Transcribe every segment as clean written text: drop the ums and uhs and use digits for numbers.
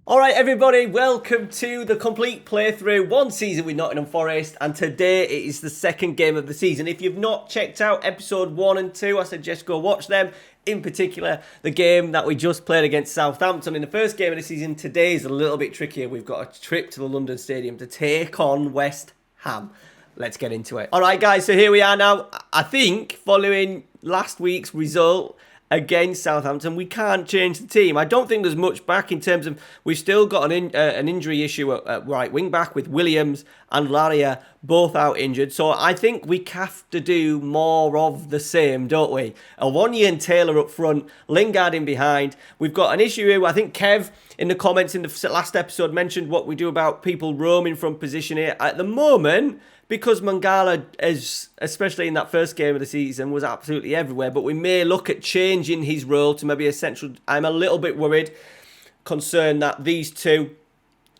Alright everybody, welcome to the complete playthrough, one season with Nottingham Forest, and today it is the second game of the season. If you've not checked out episode 1 and 2, I suggest go watch them. In particular, the game that we just played against Southampton in the first game of the season. Today is a little bit trickier. We've got a trip to the London Stadium to take on West Ham. Let's get into it. Alright guys, so here we are now. I think, following last week's result against Southampton, we can't change the team. I don't think there's much back in terms of we've still got an injury issue at right wing back with Williams and Laria both out injured. So I think we have to do more of the same, don't we? Awoniyi and Taylor up front, Lingard in behind. We've got an issue here. I think Kev in the comments in the last episode mentioned what we do about people roaming from position here. At the moment, because Mangala, is, especially in that first game of the season, was absolutely everywhere, but we may look at changing his role to maybe a central. I'm a little bit worried, concerned that these two,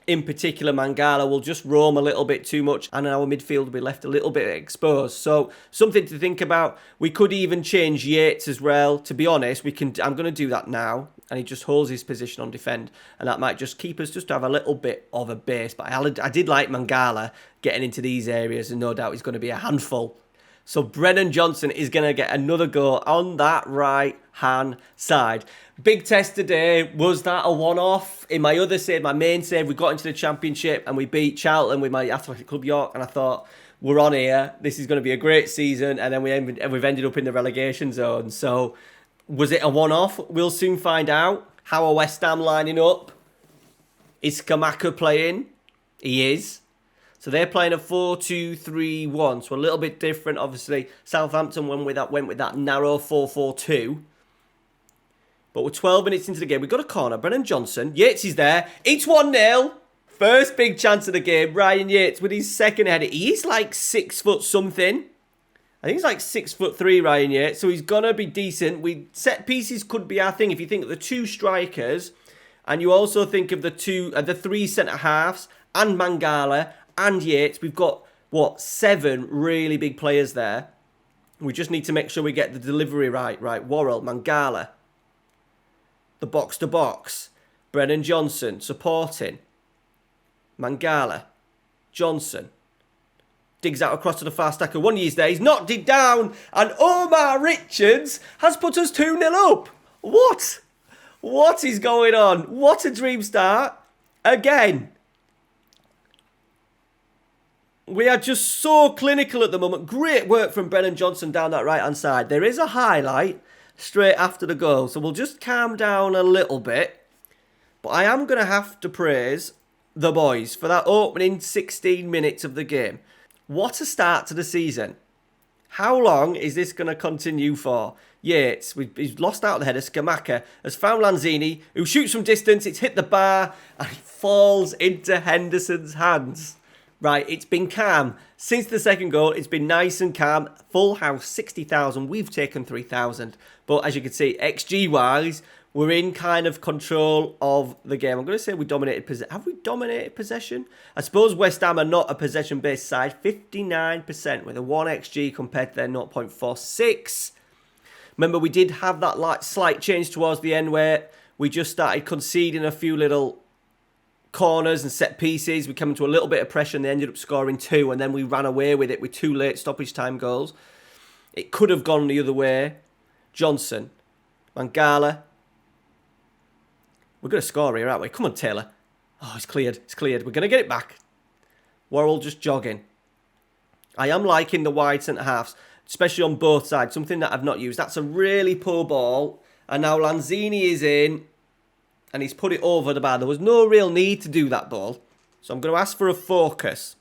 in particular Mangala, will just roam a little bit too much and our midfield will be left a little bit exposed. So something to think about. We could even change Yates as well. To be honest, I'm going to do that now. And he just holds his position on defend. And that might just keep us just to have a little bit of a base. But I did like Mangala getting into these areas. And no doubt he's going to be a handful. So Brennan Johnson is going to get another go on that right-hand side. Big test today. Was that a one-off? In my other save, my main save, we got into the Championship. And we beat Charlton with my Athletic Club York. And I thought, we're on here. This is going to be a great season. And then we've ended up in the relegation zone. So was it a one-off? We'll soon find out. How are West Ham lining up? Is Skamaka playing? He is. So they're playing a 4-2-3-1. So a little bit different. Obviously, Southampton went with that narrow 4-4-2. But we're 12 minutes into the game. We've got a corner. Brennan Johnson. Yates is there. It's 1-0. First big chance of the game. Ryan Yates with his second header. He is like 6 foot something. I think he's like 6'3", Ryan Yates, so he's gonna be decent. Set pieces could be our thing if you think of the two strikers, and you also think of the three centre halves and Mangala and Yates. We've got 7 really big players there. We just need to make sure we get the delivery right. Right, Worrell, Mangala, the box to box, Brennan Johnson supporting, Mangala, Johnson. Digs out across to the far stacker. Awoniyi's there. He's knocked it down. And Omar Richards has put us 2-0 up. What? What is going on? What a dream start. Again. We are just so clinical at the moment. Great work from Brennan Johnson down that right-hand side. There is a highlight straight after the goal. So we'll just calm down a little bit. But I am going to have to praise the boys for that opening 16 minutes of the game. What a start to the season. How long is this going to continue for? Yates, he's lost out the header. Skamaka has found Lanzini, who shoots from distance. It's hit the bar and it falls into Henderson's hands. Right, it's been calm. Since the second goal, it's been nice and calm. Full house, 60,000. We've taken 3,000. But as you can see, XG-wise, we're in kind of control of the game. I'm going to say we dominated possession. Have we dominated possession? I suppose West Ham are not a possession-based side. 59% with a 1 XG compared to their 0.46. Remember, we did have that slight change towards the end where we just started conceding a few little corners and set pieces. We came into a little bit of pressure and they ended up scoring 2. And then we ran away with it with 2 late stoppage time goals. It could have gone the other way. Johnson. Mangala. We're going to score here, aren't we? Come on, Taylor. Oh, it's cleared. It's cleared. We're going to get it back. Worrell just jogging. I am liking the wide centre-halves, especially on both sides. Something that I've not used. That's a really poor ball. And now Lanzini is in. And he's put it over the bar. There was no real need to do that ball. So I'm going to ask for a focus.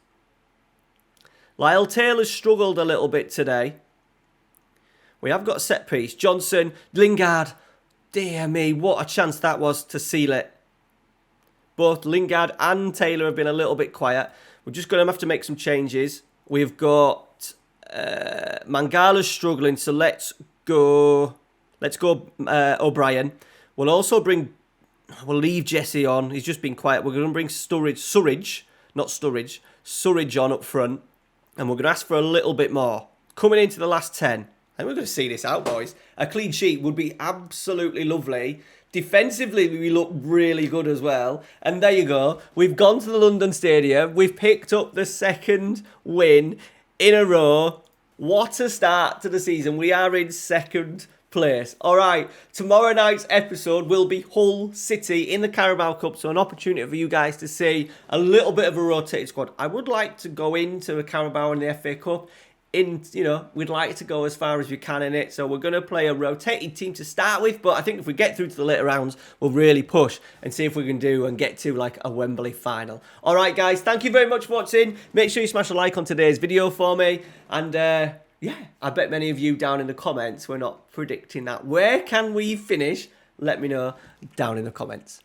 Lyle Taylor's struggled a little bit today. We have got a set piece. Johnson, Lingard. Dear me, what a chance that was to seal it. Both Lingard and Taylor have been a little bit quiet. We're just going to have to make some changes. We've got Mangala's struggling, so let's go O'Brien. We'll leave Jesse on. He's just been quiet. We're going to bring Surridge on up front. And we're going to ask for a little bit more. Coming into the last 10. and we're going to see this out, boys. A clean sheet would be absolutely lovely. Defensively, we look really good as well. And there you go. We've gone to the London Stadium. We've picked up the second win in a row. What a start to the season. We are in second place. All right, tomorrow night's episode will be Hull City in the Carabao Cup, so an opportunity for you guys to see a little bit of a rotated squad. I would like to go into a Carabao and the FA Cup. We'd like to go as far as we can in it, so we're going to play a rotated team to start with, but I think if we get through to the later rounds, we'll really push and see if we can do and get to like a Wembley final. All right, guys, thank you very much for watching. Make sure you smash a like on today's video for me, and yeah, I bet many of you down in the comments were not predicting that. Where can we finish? Let me know down in the comments.